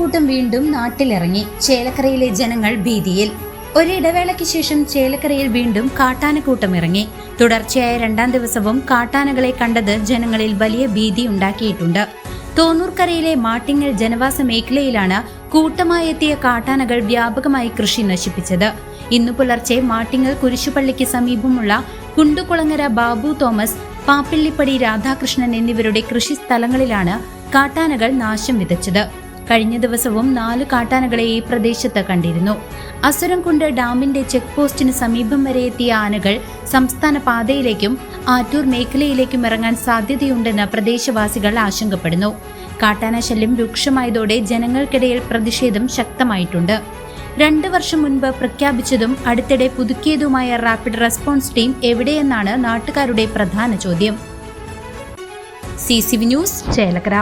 കാട്ടാനക്കൂട്ടം വീണ്ടും നാട്ടിലിറങ്ങി. ചേലക്കരയിലെ ജനങ്ങൾ ഭീതിയിൽ. ഒരിടവേളയ്ക്ക് ശേഷം ചേലക്കരയിൽ വീണ്ടും കാട്ടാനക്കൂട്ടം ഇറങ്ങി. തുടർച്ചയായ രണ്ടാം ദിവസവും കാട്ടാനകളെ കണ്ടത് ജനങ്ങളിൽ വലിയ ഭീതി ഉണ്ടാക്കിയിട്ടുണ്ട്. തോന്നൂർക്കരയിലെ മാട്ടിങ്ങൽ ജനവാസ മേഖലയിലാണ് കൂട്ടമായി എത്തിയ കാട്ടാനകൾ വ്യാപകമായി കൃഷി നശിപ്പിച്ചത്. ഇന്നു പുലർച്ചെ മാട്ടിങ്ങൽ കുരിശുപള്ളിക്ക് സമീപമുള്ള കുണ്ടുകുളങ്ങര ബാബു തോമസ്, പാപ്പിള്ളിപ്പടി രാധാകൃഷ്ണൻ എന്നിവരുടെ കൃഷിസ്ഥലങ്ങളിലാണ് കാട്ടാനകൾ നാശം വിതച്ചത്. കഴിഞ്ഞ ദിവസവും 4 കാട്ടാനകളെ ഈ പ്രദേശത്ത് കണ്ടിരുന്നു. അസുരംകുണ്ട് ഡാമിന്റെ ചെക്ക് പോസ്റ്റിന് സമീപം വരെ എത്തിയ ആനകൾ സംസ്ഥാന പാതയിലേക്കും ആറ്റൂർ മേഖലയിലേക്കും ഇറങ്ങാൻ സാധ്യതയുണ്ടെന്ന് പ്രദേശവാസികൾ ആശങ്കപ്പെടുന്നു. കാട്ടാന ശല്യം രൂക്ഷമായതോടെ ജനങ്ങൾക്കിടയിൽ പ്രതിഷേധം ശക്തമായിട്ടുണ്ട്. 2 വർഷം മുൻപ് പ്രഖ്യാപിച്ചതും അടുത്തിടെ പുതുക്കിയതുമായ റാപ്പിഡ് റെസ്പോൺസ് ടീം എവിടെയെന്നാണ് നാട്ടുകാരുടെ പ്രധാന ചോദ്യം. CCV news, Chelakkara.